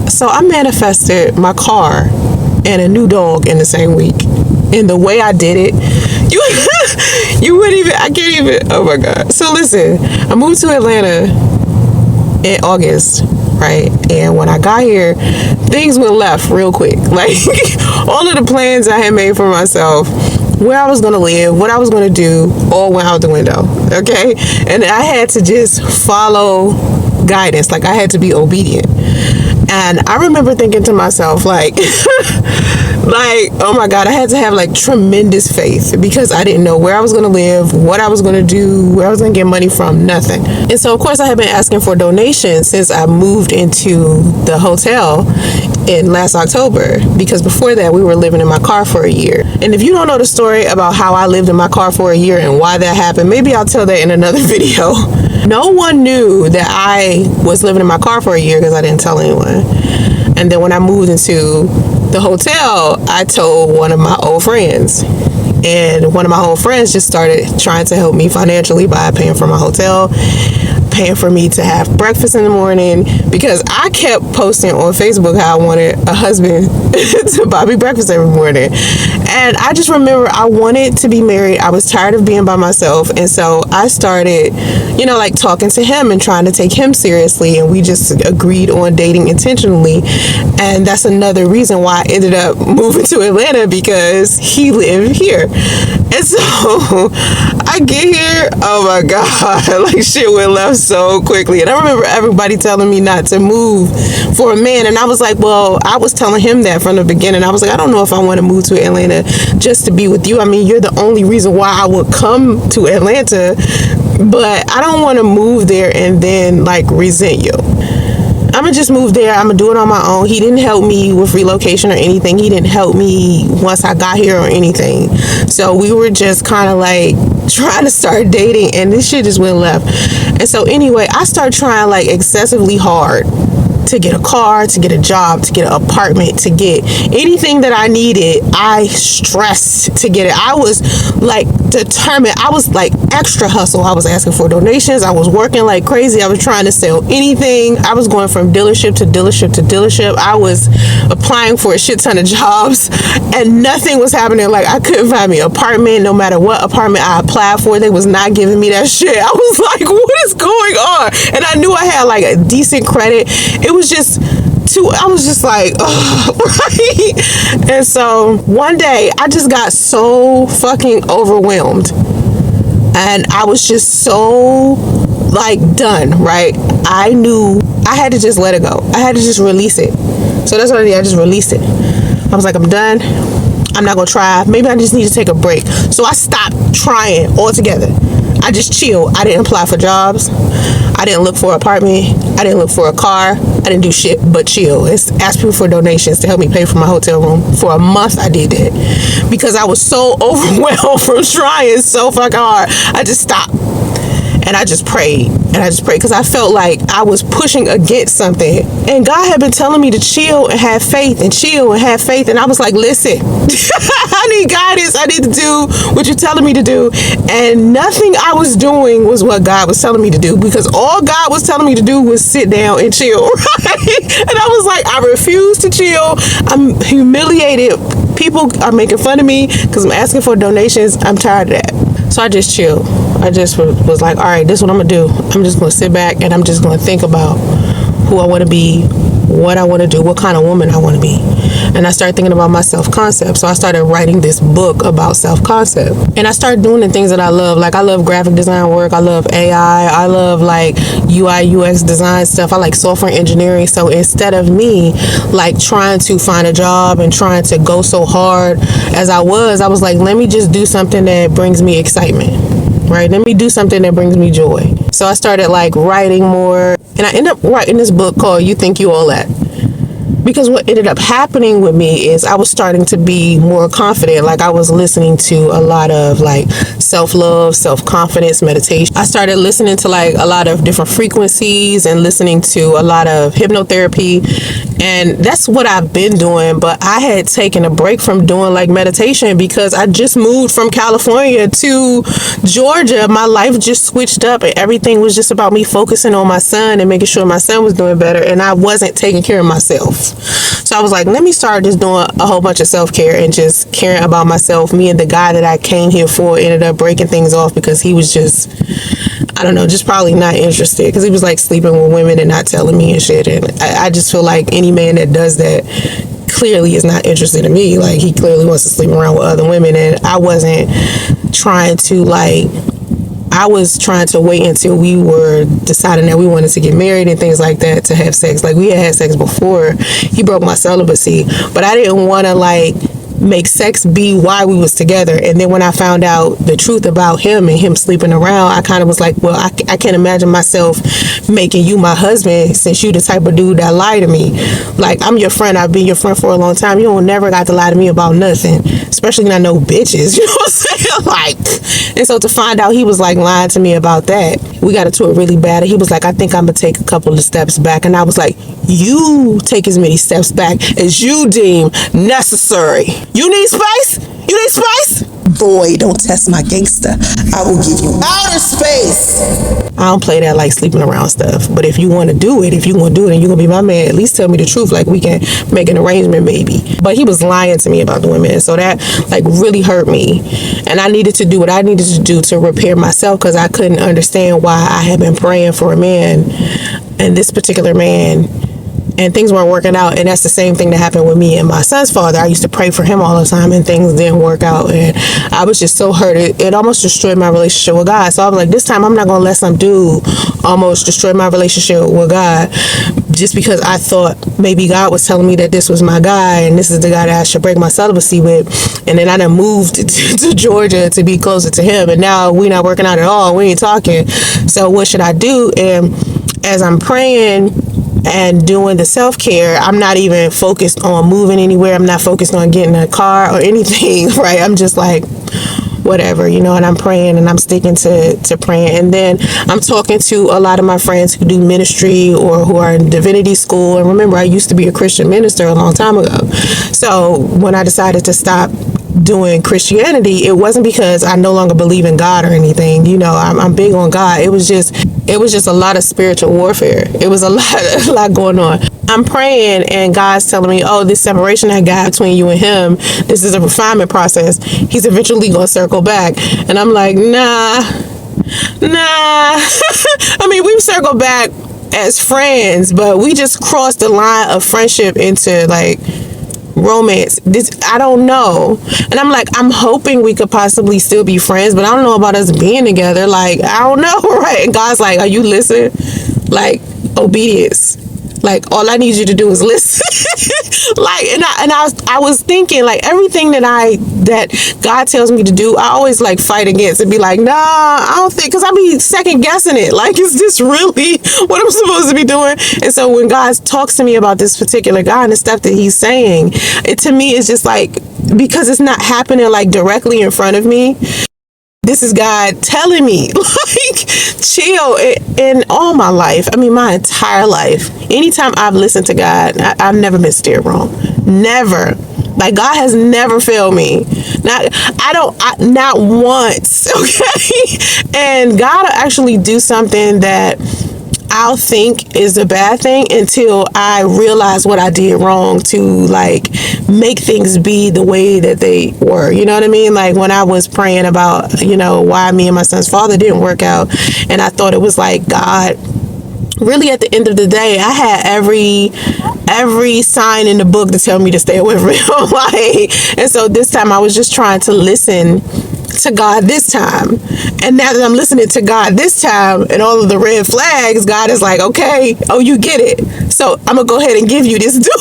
So I manifested my car and a new dog in the same week. And the way I did it, you wouldn't even, I can't even, oh my God. So listen, I moved to Atlanta in August, right? And when I got here, things went left real quick. Like all of the plans I had made for myself, where I was going to live, what I was going to do, all went out the window, okay? And I had to just follow guidance. Like I had to be obedient. And I remember thinking to myself, like, like, oh my God, I had to have like tremendous faith because I didn't know where I was going to live, what I was going to do, where I was going to get money from, nothing. And so, of course, I had been asking for donations since I moved into the hotel in last October, because before that we were living in my car for a year. And if you don't know the story about how I lived in my car for a year and why that happened, maybe I'll tell that in another video. No one knew that I was living in my car for a year because I didn't tell anyone. And then when I moved into the hotel, I told one of my old friends. And one of my old friends just started trying to help me financially by paying for my hotel, paying for me to have breakfast in the morning, because I kept posting on Facebook how I wanted a husband to buy me breakfast every morning. And I just remember I wanted to be married. I was tired of being by myself. And so I started, like talking to him and trying to take him seriously. And we just agreed on dating intentionally. And that's another reason why I ended up moving to Atlanta, because he lived here. And so I get here, oh my God, like shit went left so quickly. And I remember everybody telling me not to move for a man. And I was like, well, I was telling him that from the beginning. I was like, I don't know if I want to move to Atlanta just to be with you. I mean, you're the only reason why I would come to Atlanta, but I don't want to move there and then like resent you. I'm gonna just move there. I'm gonna do it on my own. He didn't help me with relocation or anything. He didn't help me once I got here or anything. So we were just kind of like trying to start dating, and this shit just went left. And so anyway, I started trying like excessively hard to get a car, to get a job, to get an apartment, to get anything that I needed. I stressed to get it. I was like determined. I was like extra hustle. I was asking for donations. I was working like crazy. I was trying to sell anything. I was going from dealership to dealership to dealership. I was applying for a shit ton of jobs and nothing was happening. Like I couldn't find me an apartment. No matter what apartment I applied for, they was not giving me that shit. I was like, what is going on? And I knew I had like a decent credit. It was just I was just like, right? And so one day I just got so fucking overwhelmed, and I was just so like done, right? I knew I had to just let it go. I had to just release it. So that's what I did. I just released it. I was like, I'm done. I'm not gonna try. Maybe I just need to take a break. So I stopped trying altogether. I just chilled. I didn't apply for jobs. I didn't look for an apartment. I didn't look for a car. I didn't do shit but chill. Ask people for donations to help me pay for my hotel room. For a month I did that because I was so overwhelmed from trying so fucking hard. I just stopped. And I just prayed. And I just prayed because I felt like I was pushing against something. And God had been telling me to chill and have faith and chill and have faith. And I was like, listen, I need guidance. I need to do what you're telling me to do. And nothing I was doing was what God was telling me to do, because all God was telling me to do was sit down and chill. Right? And I was like, I refuse to chill. I'm humiliated. People are making fun of me because I'm asking for donations. I'm tired of that. So I just chilled. I just was like, all right, this is what I'm going to do. I'm just going to sit back and I'm just going to think about who I want to be, what I want to do, what kind of woman I want to be. And I started thinking about my self-concept. So I started writing this book about self-concept. And I started doing the things that I love. Like I love graphic design work. I love AI. I love like UI, UX design stuff. I like software engineering. So instead of me like trying to find a job and trying to go so hard as I was like, let me just do something that brings me excitement. Right? Let me do something that brings me joy. So I started like writing more. And I ended up writing this book called You Think You All That. Because what ended up happening with me is I was starting to be more confident. Like I was listening to a lot of like self-love, self-confidence, meditation. I started listening to like a lot of different frequencies and listening to a lot of hypnotherapy. And that's what I've been doing. But I had taken a break from doing like meditation because I just moved from California to Georgia. My life just switched up and everything was just about me focusing on my son and making sure my son was doing better. And I wasn't taking care of myself. So I was like, let me start just doing a whole bunch of self-care and just caring about myself. Me and the guy that I came here for ended up breaking things off because he was just, I don't know, just probably not interested because he was like sleeping with women and not telling me and shit. And I just feel like any man that does that clearly is not interested in me. Like he clearly wants to sleep around with other women, and I wasn't trying to like, I was trying to wait until we were deciding that we wanted to get married and things like that to have sex. Like we had sex before he broke my celibacy, but I didn't want to like make sex be why we was together. And then when I found out the truth about him and him sleeping around, I kind of was like, well, I can't imagine myself making you my husband since you the type of dude that lie to me. Like, I'm your friend. I've been your friend for a long time. You don't never got to lie to me about nothing, especially not no bitches. You know what I'm saying? Like, and so to find out he was like lying to me about that, we got into it really bad. And he was like, I think I'm gonna take a couple of steps back. And I was like, you take as many steps back as you deem necessary. You need space? You need space? Boy, don't test my gangster. I will give you outer space. I don't play that like sleeping around stuff. But if you want to do it, if you want to do it and you're going to be my man, at least tell me the truth. Like we can make an arrangement maybe. But he was lying to me about the women. And so that like really hurt me. And I needed to do what I needed to do to repair myself because I couldn't understand why I had been praying for a man. And this particular man, and things weren't working out. And that's the same thing that happened with me and my son's father. I used to pray for him all the time and things didn't work out. And I was just so hurt. It almost destroyed my relationship with God. So I was like, this time I'm not going to let some dude almost destroy my relationship with God just because I thought maybe God was telling me that this was my guy and this is the guy that I should break my celibacy with. And then I done moved to Georgia to be closer to him. And now we not working out at all. We ain't talking. So what should I do? And as I'm praying and doing the self-care, I'm not even focused on moving anywhere. I'm not focused on getting a car or anything, right? I'm just like, whatever, you know, and I'm praying and I'm sticking to praying. And then I'm talking to a lot of my friends who do ministry or who are in divinity school. And remember, I used to be a Christian minister a long time ago. So when I decided to stop doing Christianity, it wasn't because I no longer believe in God or anything. You know, I'm big on God. It was just a lot of spiritual warfare. It was a lot going on. I'm praying and God's telling me, oh, this separation I got between you and him, this is a refinement process. He's eventually going to circle back. And I'm like, nah. I mean, we've circled back as friends, but we just crossed the line of friendship into like romance. This, I don't know. And I'm like, I'm hoping we could possibly still be friends, but I don't know about us being together. Like, I don't know, right? And God's like, are you listening? Like, obedience. Like, all I need you to do is listen. Like, and I was thinking, like, everything that God tells me to do, I always like fight against and be like, nah, I don't think, because I be second guessing it. Like, is this really what I'm supposed to be doing? And so when God talks to me about this particular guy and the stuff that he's saying, it to me is just like, because it's not happening like directly in front of me. This is God telling me, like, chill. In all my life, I mean, my entire life, anytime I've listened to God, I've never been steered wrong. Never. Like, God has never failed me. Not once, okay? And God will actually do something that I'll think is a bad thing until I realize what I did wrong to like make things be the way that they were. You know what I mean? Like when I was praying about, you know, why me and my son's father didn't work out, and I thought it was like God. Really, at the end of the day, I had every sign in the book to tell me to stay away from him. Like, and so this time I was just trying to listen to God this time. And now that I'm listening to God this time and all of the red flags, God is like, okay, oh, you get it. So I'm gonna go ahead and give you this dude.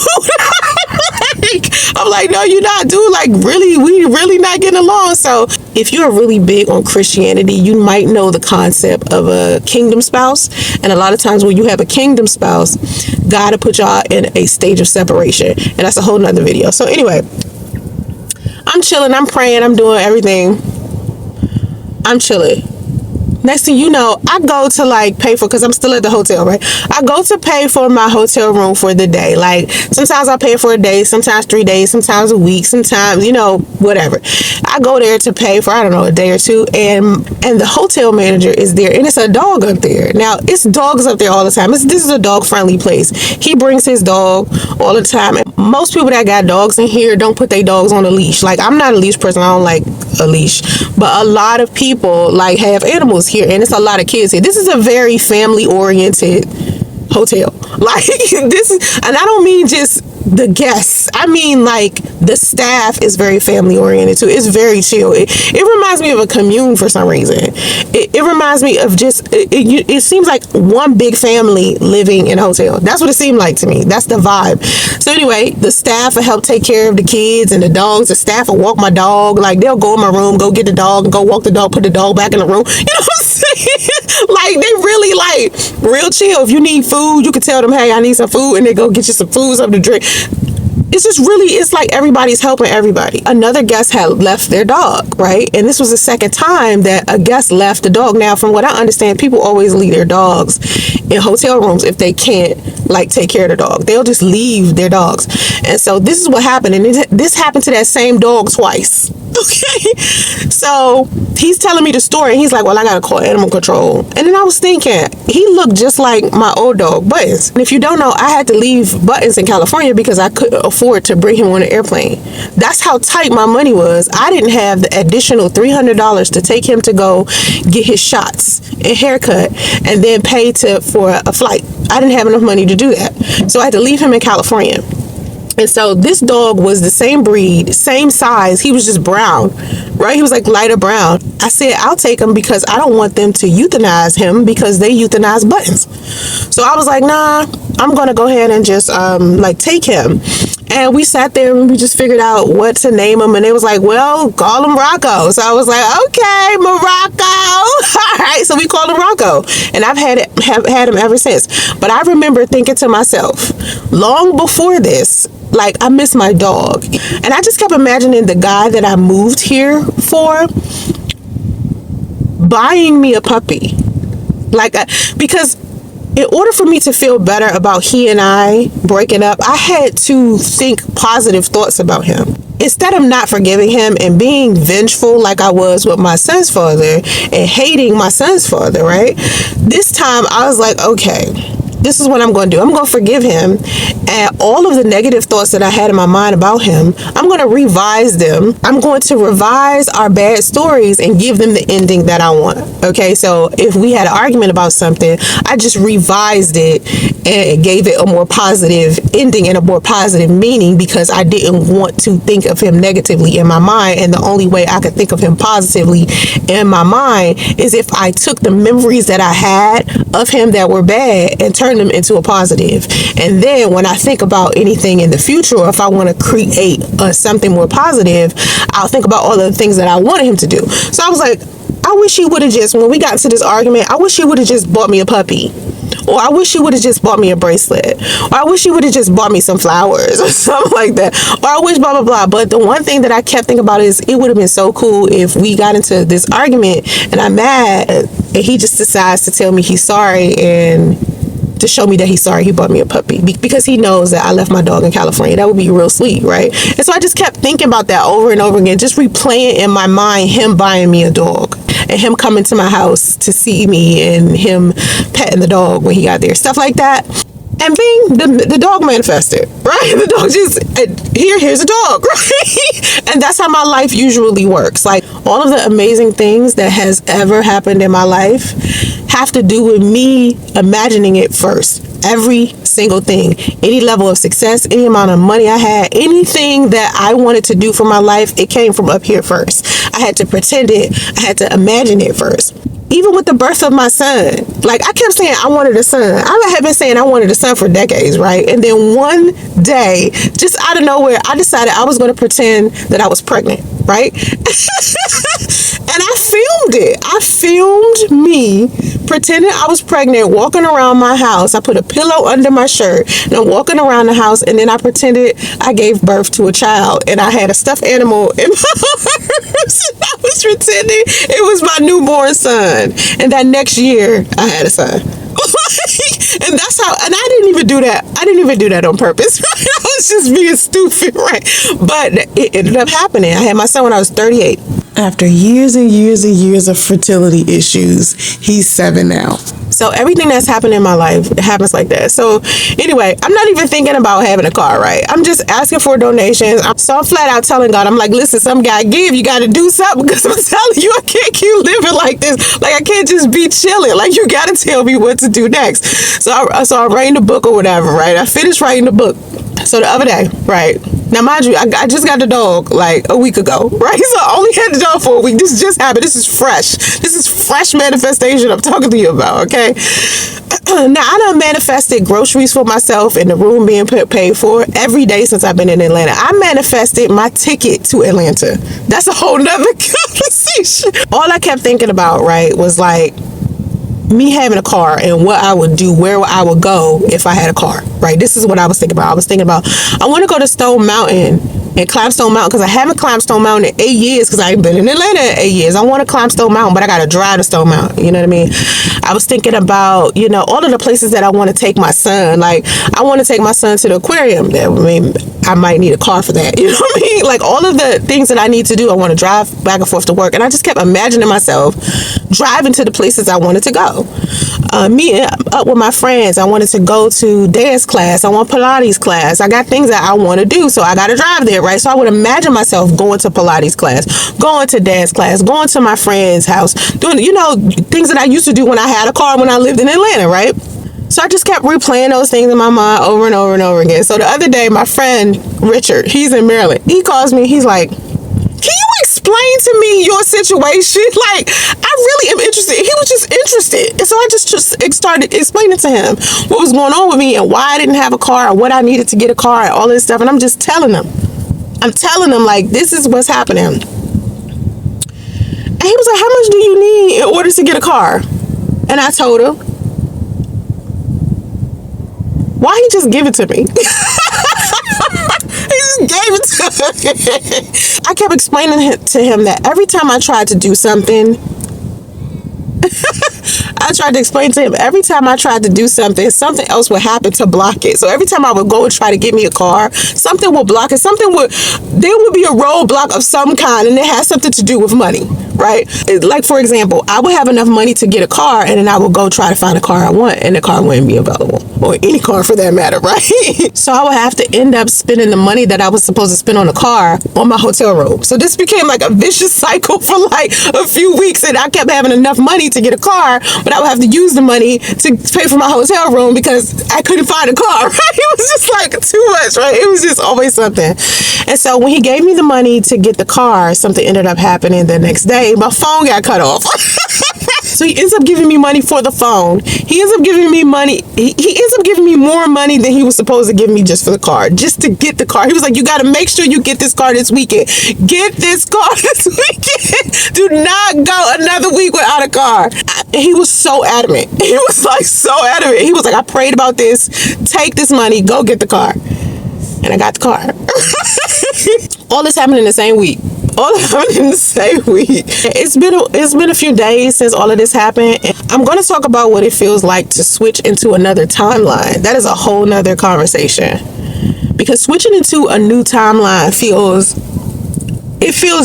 I'm I'm like, no, you're not, dude. Like, really, we really not getting along. So if you're really big on Christianity, you might know the concept of a kingdom spouse. And a lot of times when you have a kingdom spouse, God will put y'all in a stage of separation. And that's a whole nother video. So anyway, I'm chilling, I'm praying, I'm doing everything. I'm chilling. Next thing you know, I go to like pay for, because I'm still at the hotel, right? I go to pay for my hotel room for the day. Like, sometimes I pay for a day, sometimes 3 days, sometimes a week, sometimes, you know, whatever. I go there to pay for, I don't know, a day or two, and the hotel manager is there, and it's a dog up there. Now, it's dogs up there all the time. This is a dog-friendly place. He brings his dog all the time. And most people that got dogs in here don't put their dogs on a leash. Like, I'm not a leash person. I don't like a leash. But a lot of people, like, have animals here, and it's a lot of kids here. This is a very family-oriented hotel. Like, this is, and I don't mean just the guests. I mean, like, the staff is very family oriented too. It's very chill. It reminds me of a commune for some reason. It reminds me of just, it seems like one big family living in a hotel. That's what it seemed like to me. That's the vibe. So anyway, the staff will help take care of the kids and the dogs. The staff will walk my dog. Like, they'll go in my room, go get the dog, and go walk the dog, put the dog back in the room. You know what I'm saying? Like, they really, like, real chill. If you need food, you can tell them, hey, I need some food, and they go get you some food, something to drink. It's just really, it's like everybody's helping everybody. Another guest had left their dog, right? And this was the second time that a guest left the dog. Now, from what I understand, people always leave their dogs in hotel rooms if they can't, like, take care of the dog. They'll just leave their dogs. And so this is what happened. And this happened to that same dog twice. Okay. So he's telling me the story, and he's like, well, I gotta call animal control. And then I was thinking, he looked just like my old dog, Buttons. And if you don't know, I had to leave Buttons in California because I couldn't afford to bring him on an airplane. That's how tight my money was. I didn't have the additional $300 to take him to go get his shots and haircut and then pay for a flight. I didn't have enough money to do that. So I had to leave him in California. And so this dog was the same breed, same size. He was just brown, right? He was like lighter brown. I said, I'll take him because I don't want them to euthanize him because they euthanize Buttons. So I was like, nah, I'm going to go ahead and just like take him. And we sat there and we just figured out what to name him. And they was like, well, call him Rocco. So I was like, okay, Morocco. All right. So we called him Rocco. And I've had him ever since. But I remember thinking to myself, long before this, like, I miss my dog. And I just kept imagining the guy that I moved here for buying me a puppy. Like, because in order for me to feel better about he and I breaking up, I had to think positive thoughts about him. Instead of not forgiving him and being vengeful like I was with my son's father and hating my son's father, right? This time I was like, okay, this is what I'm going to do. I'm going to forgive him. And all of the negative thoughts that I had in my mind about him, I'm going to revise them. I'm going to revise our bad stories and give them the ending that I want. Okay, so if we had an argument about something, I just revised it and gave it a more positive ending and a more positive meaning because I didn't want to think of him negatively in my mind. And the only way I could think of him positively in my mind is if I took the memories that I had of him that were bad and turned them into a positive. And then when I think about anything in the future, or if I want to create something more positive, I'll think about all the things that I wanted him to do. So I was like, I wish he would have just, when we got into this argument, I wish he would have just bought me a puppy. Or I wish he would have just bought me a bracelet. Or I wish he would have just bought me some flowers or something like that. Or I wish blah, blah, blah. But the one thing that I kept thinking about is it would have been so cool if we got into this argument and I'm mad and he just decides to tell me he's sorry and to show me that he's sorry he bought me a puppy because he knows that I left my dog in California. That would be real sweet, right? And so I just kept thinking about that over and over again, just replaying in my mind him buying me a dog and him coming to my house to see me and him petting the dog when he got there, stuff like that. And being the dog manifested, right? The dog just, here's a dog, right? And that's how my life usually works. Like, all of the amazing things that has ever happened in my life have to do with me imagining it first. Every single thing, any level of success, any amount of money I had, anything that I wanted to do for my life, it came from up here first. I had to pretend it. I had to imagine it first. Even with the birth of my son, like I kept saying I wanted a son. I had been saying I wanted a son for decades, right? And then one day, just out of nowhere, I decided I was going to pretend that I was pregnant, right? And I filmed it. I filmed me pretending I was pregnant, walking around my house. I put a pillow under my shirt and I'm walking around the house, and then I pretended I gave birth to a child and I had a stuffed animal in my arms. I was pretending it was my newborn son. And that next year I had a son. And that's how, and I didn't even do that. I didn't even do that on purpose. Right? I was just being stupid, right? But it ended up happening. I had my son when I was 38. After years and years and years of fertility issues, he's 7 now. So everything that's happened in my life, it happens like that. So anyway, I'm not even thinking about having a car, right? I'm just asking for donations. I'm so flat out telling God, I'm like, listen, some guy give, you got to do something, because I'm telling you, I can't keep living like this. Like, I can't just be chilling. Like, you got to tell me what to do next. So I'm writing the book or whatever, right? I finished writing the book. So the other day, right? Now, mind you, I just got the dog like a week ago, right? So I only had the dog for a week. This just happened. This is fresh. This is fresh manifestation I'm talking to you about, okay? Now, I done manifested groceries for myself and the room being paid for every day since I've been in Atlanta. I manifested my ticket to Atlanta. That's a whole nother conversation. All I kept thinking about, right, was like, me having a car and what I would do, where I would go if I had a car, right? This is what I was thinking about. I was thinking about, I want to go to Stone Mountain and climb Stone Mountain, because I haven't climbed Stone Mountain in 8 years, because I've been in Atlanta in 8 years. I want to climb Stone Mountain, but I got to drive to Stone Mountain. You know what I mean? I was thinking about, you know, all of the places that I want to take my son. Like, I want to take my son to the aquarium. I mean, I might need a car for that. You know what I mean? Like, all of the things that I need to do, I want to drive back and forth to work. And I just kept imagining myself driving to the places I wanted to go. Meeting up with my friends. I wanted to go to dance class. I want Pilates class. I got things that I want to do, so I got to drive there, right? So I would imagine myself going to Pilates class, going to dance class, going to my friend's house, doing, you know, things that I used to do when I had a car when I lived in Atlanta, right? So I just kept replaying those things in my mind over and over and over again. So the other day, my friend Richard, he's in Maryland, he calls me, he's like, can you explain to me your situation? Like, I really am interested. He was just interested. And so I just started explaining to him what was going on with me and why I didn't have a car, or what I needed to get a car, and all this stuff. And I'm just telling him. I'm telling him, like, this is what's happening. And he was like, how much do you need in order to get a car? And I told him. Why he just give it to me? He just gave it to me. I kept explaining to him that every time I tried to do something, I tried to explain to him, every time I tried to do something, something else would happen to block it. So every time I would go and try to get me a car, something would block it. There would be a roadblock of some kind, and it has something to do with money, right? Like, for example, I would have enough money to get a car, and then I would go try to find a car I want, and the car wouldn't be available, or any car for that matter, right? So I would have to end up spending the money that I was supposed to spend on a car on my hotel room. So this became like a vicious cycle for like a few weeks, and I kept having enough money to get a car, but I would have to use the money to pay for my hotel room because I couldn't find a car, right? It was just like too much, right? It was just always something. And so when he gave me the money to get the car, something ended up happening the next day. My phone got cut off. So he ends up giving me money for the phone. He ends up giving me money. He ends up giving me more money than he was supposed to give me just for the car, just to get the car. He was like, you got to make sure you get this car this weekend. Get this car this weekend. Do not go another week without a car. He was so adamant. He was like so adamant. He was like, I prayed about this. Take this money. Go get the car. And I got the car. All this happened in the same week. All that happened in the same week. It's been a few days since all of this happened. I'm going to talk about what it feels like to switch into another timeline. That is a whole nother conversation. Because switching into a new timeline feels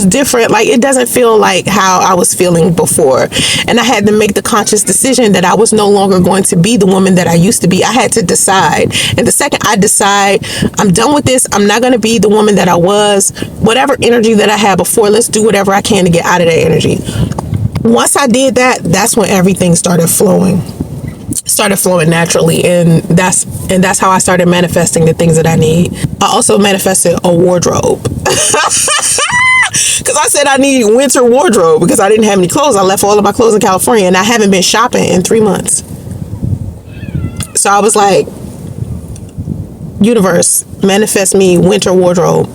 different. Like, it doesn't feel like how I was feeling before. And I had to make the conscious decision that I was no longer going to be the woman that I used to be. I had to decide. And the second I decide, I'm done with this, I'm not going to be the woman that I was. Whatever energy that I had before, let's do whatever I can to get out of that energy. Once I did that, that's when everything started flowing naturally, and that's how I started manifesting the things that I need. I also manifested a wardrobe. Because I said I need winter wardrobe because I didn't have any clothes. I left all of my clothes in California and I haven't been shopping in 3 months. So I was like, universe, manifest me winter wardrobe.